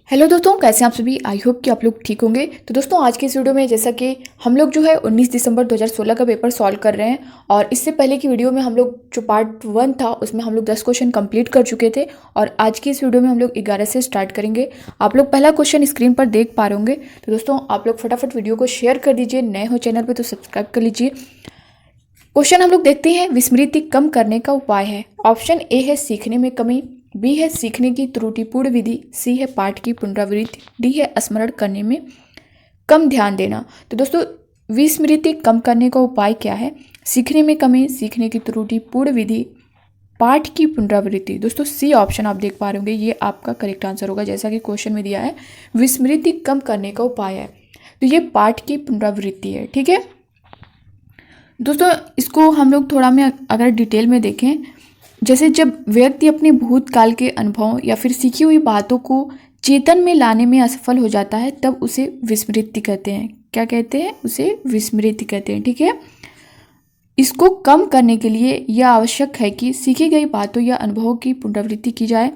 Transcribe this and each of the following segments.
Hello दोस्तों, कैसे हैं आप सभी। आई होप कि आप लोग ठीक होंगे। तो दोस्तों, आज के इस वीडियो में जैसा कि हम लोग जो है 19 दिसंबर 2016 का पेपर सॉल्व कर रहे हैं। और इससे पहले की वीडियो में हम लोग जो पार्ट 1 था उसमें हम लोग 10 क्वेश्चन कंप्लीट कर चुके थे। और आज की इस वीडियो में हम लोग 11 से स्टार्ट करेंगे। आप लोग पहला क्वेश्चन स्क्रीन पर देख पा रहे होंगे। तो दोस्तों, आप लोग फटाफट वीडियो को शेयर कर दीजिए। नए हो चैनल पर तो सब्सक्राइब कर लीजिए। क्वेश्चन हम लोग देखते हैं, विस्मृति कम करने का उपाय है। ऑप्शन ए है सीखने में कमी, बी है सीखने की त्रुटिपूर्ण विधि, सी है पाठ की पुनरावृत्ति, डी है स्मरण करने में कम ध्यान देना। तो दोस्तों, विस्मृति कम करने का उपाय क्या है? सीखने में कमी, सीखने की त्रुटिपूर्ण विधि, पाठ की पुनरावृत्ति। दोस्तों, सी ऑप्शन आप देख पा रहे होंगे, ये आपका करेक्ट आंसर होगा। जैसा कि क्वेश्चन में दिया है, विस्मृति कम करने का उपाय है, तो ये पाठ की पुनरावृत्ति है। ठीक है दोस्तों, इसको हम लोग थोड़ा में अगर डिटेल में देखें, जैसे जब व्यक्ति अपने भूतकाल के अनुभवों या फिर सीखी हुई बातों को चेतन में लाने में असफल हो जाता है, तब उसे विस्मृति कहते हैं। क्या कहते हैं? उसे विस्मृति कहते हैं। ठीक है, इसको कम करने के लिए यह आवश्यक है कि सीखी गई बातों या अनुभवों की पुनरावृत्ति की जाए।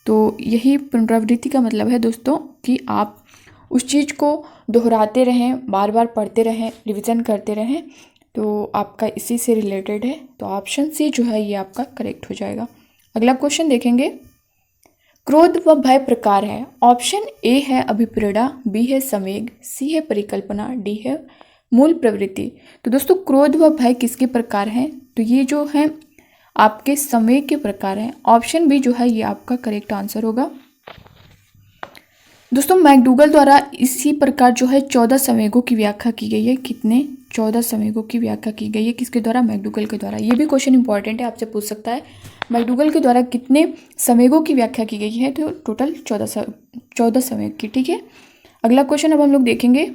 तो यही पुनरावृत्ति का मतलब है दोस्तों, कि आप उस चीज़ को दोहराते रहें, बार बार पढ़ते रहें, रिविज़न करते रहें। तो आपका इसी से रिलेटेड है। तो ऑप्शन सी जो है ये आपका करेक्ट हो जाएगा। अगला क्वेश्चन देखेंगे, क्रोध व भय प्रकार है। ऑप्शन ए है अभिप्रेरणा, बी है संवेग, सी है परिकल्पना, डी है मूल प्रवृत्ति। तो दोस्तों, क्रोध व भय किसके प्रकार हैं? तो ये जो है आपके संवेग के प्रकार हैं। ऑप्शन बी जो है ये आपका करेक्ट आंसर होगा। दोस्तों, मैकडूगल द्वारा इसी प्रकार जो है 14 संवेगों की व्याख्या की गई है। कितने? 14 संवेगों की व्याख्या की गई है। किसके द्वारा? मैकडूगल के द्वारा। ये भी क्वेश्चन इंपॉर्टेंट है, आपसे पूछ सकता है। मैकडूगल के द्वारा कितने संवेगों की व्याख्या की गई है? तो टोटल 14 संवेग की। ठीक है, अगला क्वेश्चन अब हम लोग देखेंगे,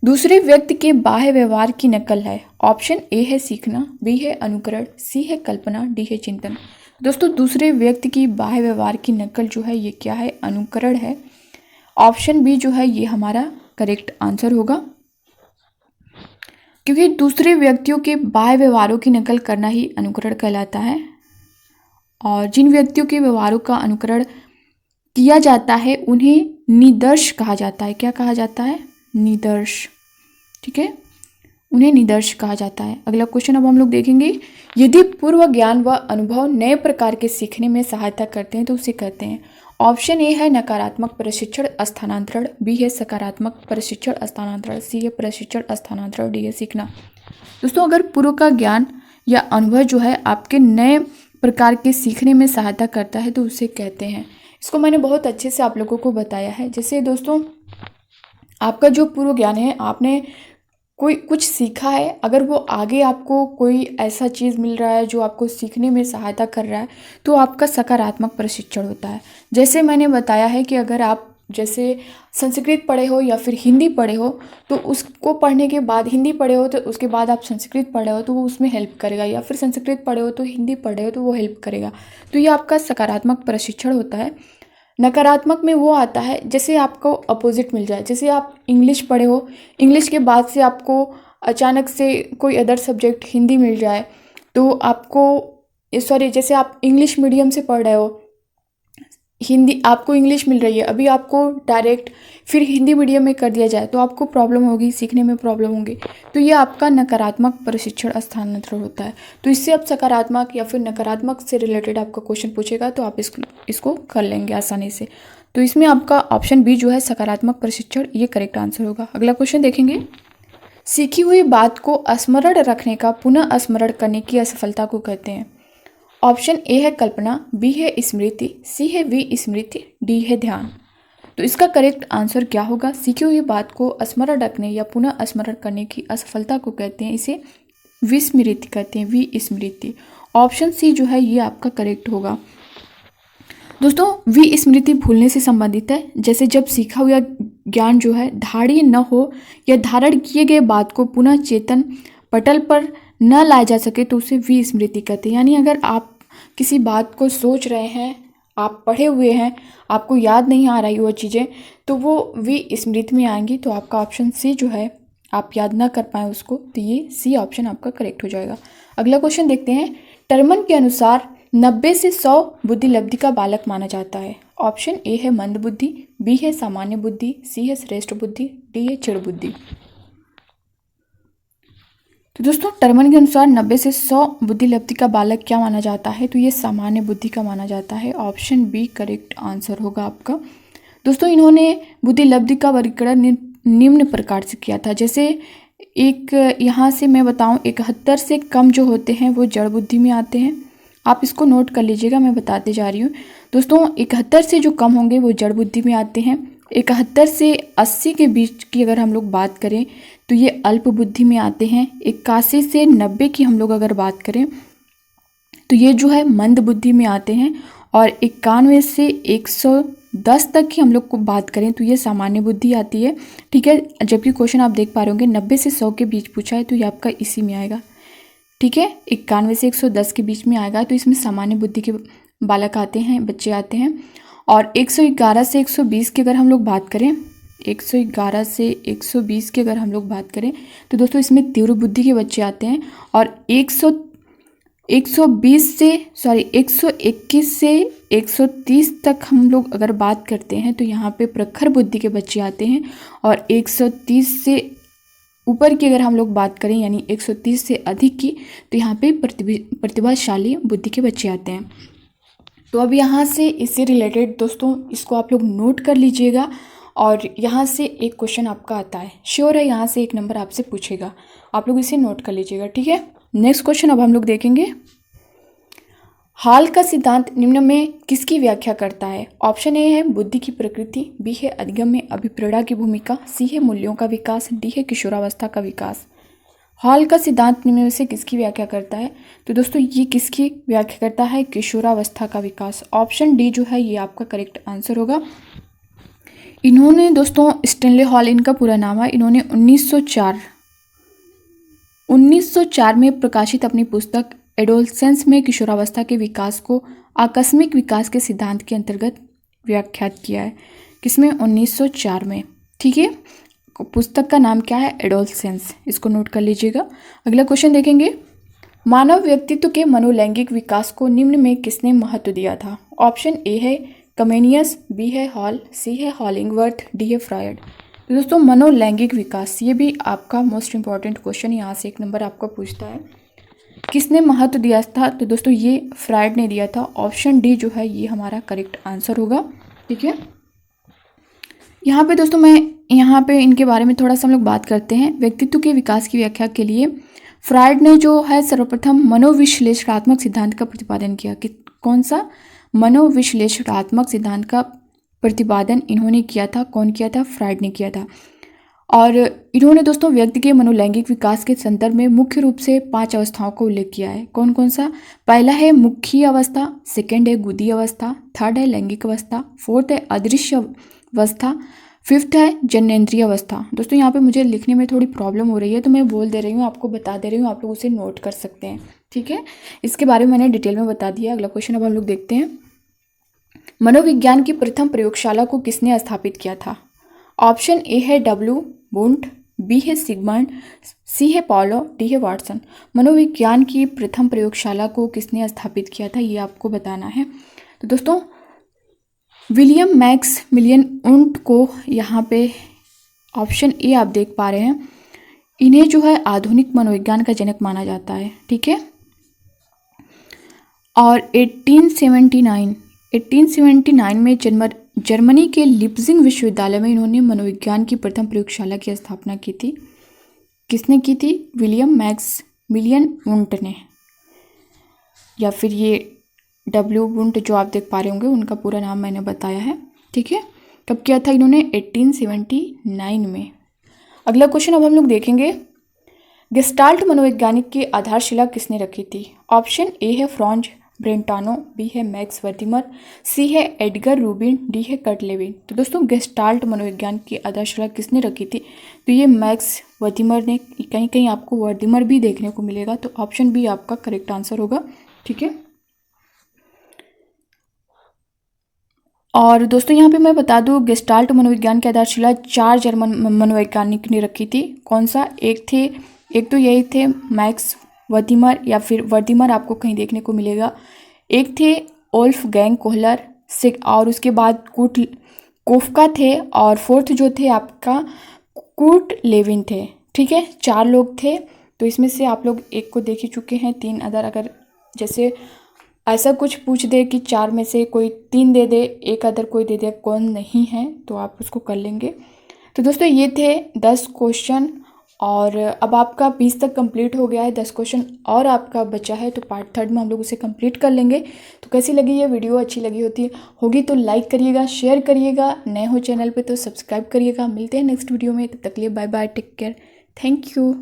दूसरे व्यक्ति के बाह्य व्यवहार की नकल है। ऑप्शन ए है सीखना, बी है अनुकरण, सी है कल्पना, डी है चिंतन। दोस्तों, दूसरे व्यक्ति की बाह्य व्यवहार की नकल जो है ये क्या है? अनुकरण है। ऑप्शन बी जो है ये हमारा करेक्ट आंसर होगा, क्योंकि दूसरे व्यक्तियों के बाह्य व्यवहारों की नकल करना ही अनुकरण कहलाता है। और जिन व्यक्तियों के व्यवहारों का अनुकरण किया जाता है उन्हें निदर्श कहा जाता है। क्या कहा जाता है? निदर्श। ठीक है, उन्हें निदर्श कहा जाता है। अगला क्वेश्चन अब हम लोग देखेंगे, यदि पूर्व ज्ञान व अनुभव नए प्रकार के सीखने में सहायता करते हैं तो उसे कहते हैं। ऑप्शन ए है नकारात्मक प्रशिक्षण स्थानांतरण, बी है सकारात्मक प्रशिक्षण स्थानांतरण, सी है प्रशिक्षण स्थानांतरण, डी है सीखना। दोस्तों, अगर पूर्व का ज्ञान या अनुभव जो है आपके नए प्रकार के सीखने में सहायता करता है तो उसे कहते हैं। इसको मैंने बहुत अच्छे से आप लोगों को बताया है। जैसे दोस्तों, आपका जो पूर्व ज्ञान है, आपने कोई कुछ सीखा है, अगर वो आगे आपको कोई ऐसा चीज़ मिल रहा है जो आपको सीखने में सहायता कर रहा है, तो आपका सकारात्मक प्रशिक्षण होता है। जैसे मैंने बताया है कि अगर आप जैसे संस्कृत पढ़े हो या फिर हिंदी पढ़े हो, तो उसको पढ़ने के बाद, हिंदी पढ़े हो तो उसके बाद आप संस्कृत पढ़े हो तो वो उसमें हेल्प करेगा, या फिर संस्कृत पढ़े हो तो हिंदी पढ़े हो तो वो हेल्प करेगा। तो ये आपका सकारात्मक प्रशिक्षण होता है। नकारात्मक में वो आता है जैसे आपको अपोजिट मिल जाए। जैसे आप इंग्लिश पढ़े हो, इंग्लिश के बाद से आपको अचानक से कोई अदर सब्जेक्ट हिंदी मिल जाए, तो आपको जैसे आप इंग्लिश मीडियम से पढ़ रहे हो, हिंदी आपको इंग्लिश मिल रही है, अभी आपको डायरेक्ट फिर हिंदी मीडियम में कर दिया जाए तो आपको प्रॉब्लम होगी, सीखने में प्रॉब्लम होगी। तो ये आपका नकारात्मक प्रशिक्षण स्थानांतरण होता है। तो इससे आप सकारात्मक या फिर नकारात्मक से रिलेटेड आपका क्वेश्चन पूछेगा तो आप इसको कर लेंगे आसानी से। तो इसमें आपका ऑप्शन बी जो है सकारात्मक प्रशिक्षण, ये करेक्ट आंसर होगा। अगला क्वेश्चन देखेंगे, सीखी हुई बात को स्मरण रखने का पुनः स्मरण करने की असफलता को कहते हैं। ऑप्शन ए है कल्पना, बी है स्मृति, सी है विस्मृति, डी है ध्यान। तो इसका करेक्ट आंसर क्या होगा? सीखी हुई बात को स्मरण रखने या पुनः स्मरण करने की असफलता को कहते हैं, इसे विस्मृति कहते हैं, विस्मृति। ऑप्शन सी जो है ये आपका करेक्ट होगा। दोस्तों, विस्मृति भूलने से संबंधित है। जैसे जब सीखा हुआ ज्ञान जो है धारणीय न हो या धारण किए गए बात को पुनः चेतन पटल पर न लाया जा सके तो उसे विस्मृति कहते हैं। यानी अगर आप किसी बात को सोच रहे हैं, आप पढ़े हुए हैं, आपको याद नहीं आ रही वो चीज़ें, तो वो विस्मृति में आएंगी। तो आपका ऑप्शन सी जो है, आप याद ना कर पाए उसको, तो ये सी ऑप्शन आपका करेक्ट हो जाएगा। अगला क्वेश्चन देखते हैं, टर्मन के अनुसार 90 से 100 बुद्धि लब्धि का बालक माना जाता है? ऑप्शन ए है मंद बुद्धि, बी है सामान्य बुद्धि, सी है श्रेष्ठ बुद्धि, डी है चिड़ बुद्धि। तो दोस्तों टर्मन के अनुसार 90 से 100 बुद्धि लब्धि का बालक क्या माना जाता है? तो ये सामान्य बुद्धि का माना जाता है। ऑप्शन बी करेक्ट आंसर होगा आपका। दोस्तों इन्होंने बुद्धि लब्धि का वर्गीकरण निम्न प्रकार से किया था। जैसे एक यहाँ से मैं बताऊँ, 71 से कम जो होते हैं वो जड़ बुद्धि में आते हैं। आप इसको नोट कर लीजिएगा, मैं बताते जा रही हूँ। दोस्तों 71 से जो कम होंगे वो जड़ बुद्धि में आते हैं। 71 से 80 के बीच की अगर हम लोग बात करें तो ये अल्प बुद्धि में आते हैं। 81 से 90 की हम लोग अगर बात करें तो ये जो है मंद बुद्धि में आते हैं। और 91 से 110 तक की हम लोग को बात करें तो ये सामान्य बुद्धि आती है। ठीक है, जबकि क्वेश्चन आप देख पा रहे होंगे 90 से 100 के बीच पूछा है तो ये आपका इसी में आएगा। ठीक है, 91 से 110 के बीच में आएगा तो इसमें सामान्य बुद्धि के बालक आते हैं, बच्चे आते हैं। और 111 से 120 की अगर हम लोग बात करें, 111 से 120 की अगर हम लोग बात करें तो दोस्तों इसमें तीव्र बुद्धि के बच्चे आते हैं। और 121 से 130 तक हम लोग अगर बात करते हैं तो यहाँ पे प्रखर बुद्धि के बच्चे आते हैं। और 130 से ऊपर की अगर हम लोग बात करें यानी 130 से अधिक की तो यहाँ पे प्रतिभाशाली बुद्धि के बच्चे आते हैं। तो अब यहाँ से इससे रिलेटेड दोस्तों इसको आप लोग नोट कर लीजिएगा। और यहाँ से एक क्वेश्चन आपका आता है, श्योर है यहाँ से 1 नंबर आपसे पूछेगा, आप लोग इसे नोट कर लीजिएगा। ठीक है, नेक्स्ट क्वेश्चन अब हम लोग देखेंगे। हाल का सिद्धांत निम्न में किसकी व्याख्या करता है? ऑप्शन ए है बुद्धि की प्रकृति, बी है अधिगम में अभिप्रेरणा की भूमिका, सी है मूल्यों का विकास, डी है किशोरावस्था का विकास। हाल का सिद्धांत निम्न में से किसकी व्याख्या करता है? तो दोस्तों ये किसकी व्याख्या करता है? किशोरावस्था का विकास। ऑप्शन डी जो है ये आपका करेक्ट आंसर होगा। इन्होंने दोस्तों स्टेनले हॉल इनका पूरा नाम है, इन्होंने 1904 में प्रकाशित अपनी पुस्तक एडोलसेंस में किशोरावस्था के विकास को आकस्मिक विकास के सिद्धांत के अंतर्गत व्याख्यात किया है। किसमें? 1904 में। ठीक है, पुस्तक का नाम क्या है? एडोलसेंस, इसको नोट कर लीजिएगा। अगला क्वेश्चन देखेंगे। मानव व्यक्तित्व के मनोलैंगिक विकास को निम्न में किसने महत्व दिया था? ऑप्शन ए है कमेनियस, बी है हॉल, सी है हॉलिंगवर्थ, डी है फ्रायड। तो दोस्तों मनोलैंगिक विकास ये भी आपका मोस्ट इंपॉर्टेंट क्वेश्चन, यहाँ से 1 नंबर आपका पूछता है। किसने महत्व दिया था? तो दोस्तों ये फ्रायड ने दिया था। ऑप्शन डी जो है ये हमारा करेक्ट आंसर होगा। ठीक है, यहाँ पे दोस्तों मैं यहाँ पे इनके बारे में थोड़ा सा हम लोग बात करते हैं। व्यक्तित्व के विकास की व्याख्या के लिए फ्रायड ने जो है सर्वप्रथम मनोविश्लेषणात्मक सिद्धांत का प्रतिपादन किया। कि कौन सा? मनोविश्लेषणात्मक सिद्धांत का प्रतिपादन इन्होंने किया था। कौन किया था? फ्रायड ने किया था। और इन्होंने दोस्तों व्यक्ति के मनोलैंगिक विकास के संदर्भ में मुख्य रूप से 5 अवस्थाओं का उल्लेख किया है। कौन कौन सा? पहला है मुखी अवस्था, सेकंड है गुदी अवस्था, थर्ड है लैंगिक अवस्था, फोर्थ है अदृश्य अवस्था, फिफ्थ है जन्नेन्द्रिय अवस्था। दोस्तों यहाँ पे मुझे लिखने में थोड़ी प्रॉब्लम हो रही है तो मैं बोल दे रही हूँ, आपको बता दे रही हूँ, आप लोग उसे नोट कर सकते हैं। ठीक है, इसके बारे में मैंने डिटेल में बता दिया। अगला क्वेश्चन अब हम लोग देखते हैं। मनोविज्ञान की प्रथम प्रयोगशाला को किसने स्थापित किया था? ऑप्शन ए है डब्ल्यू वुंट, बी है सिगमंड, सी है पॉलो, डी है वाटसन। मनोविज्ञान की प्रथम प्रयोगशाला को किसने स्थापित किया था ये आपको बताना है। तो दोस्तों विलियम मैक्समिलियन वुंट को यहाँ पे ऑप्शन ए आप देख पा रहे हैं, इन्हें जो है आधुनिक मनोविज्ञान का जनक माना जाता है। ठीक है, और 1879 में जर्मनी के लिप्जिंग विश्वविद्यालय में इन्होंने मनोविज्ञान की प्रथम प्रयोगशाला की स्थापना की थी। किसने की थी? विलियम मैक्समिलियन वुंट ने, या फिर ये डब्ल्यू वुंट जो आप देख पा रहे होंगे उनका पूरा नाम मैंने बताया है। ठीक है, कब किया था इन्होंने? 1879 में। अगला क्वेश्चन अब हम लोग देखेंगे। गेस्टाल्ट मनोवैज्ञानिक की आधारशिला किसने रखी थी? ऑप्शन ए है फ्रांज ब्रेंटानो, बी है मैक्स वर्थिमर, सी है एडगर रूबिन, डी है कर्ट लेविन। तो दोस्तों गेस्टाल्ट मनोविज्ञान की आधारशिला किसने रखी थी? तो ये मैक्स वर्थिमर ने। कहीं कहीं आपको वर्थिमर भी देखने को मिलेगा, तो ऑप्शन बी आपका करेक्ट आंसर होगा। ठीक है, और दोस्तों यहाँ पे मैं बता दूँ गेस्टाल्ट मनोविज्ञान की आधारशिला 4 जर्मन मनोवैज्ञानिक ने रखी थी। कौन सा? एक तो यही थे मैक्स वर्थिमर, या फिर वर्थिमर आपको कहीं देखने को मिलेगा। एक थे ओल्फ गैंग कोहलर और उसके बाद कोफका थे और फोर्थ जो थे आपका कूट लेविन थे। ठीक है, 4 लोग थे। तो इसमें से आप लोग एक को देख ही चुके हैं। 3 अगर जैसे ऐसा कुछ पूछ दे कि 4 में से कोई 3 दे दे, एक अदर कोई दे दे कौन नहीं है, तो आप उसको कर लेंगे। तो दोस्तों ये थे 10 क्वेश्चन और अब आपका 20 तक कंप्लीट हो गया है। 10 क्वेश्चन और आपका बचा है, तो पार्ट 3 में हम लोग उसे कंप्लीट कर लेंगे। तो कैसी लगी ये वीडियो? अच्छी लगी होगी तो लाइक करिएगा, शेयर करिएगा, नए हो चैनल पे तो सब्सक्राइब करिएगा। मिलते हैं नेक्स्ट वीडियो में, तब तक के लिए bye bye, take care, thank you.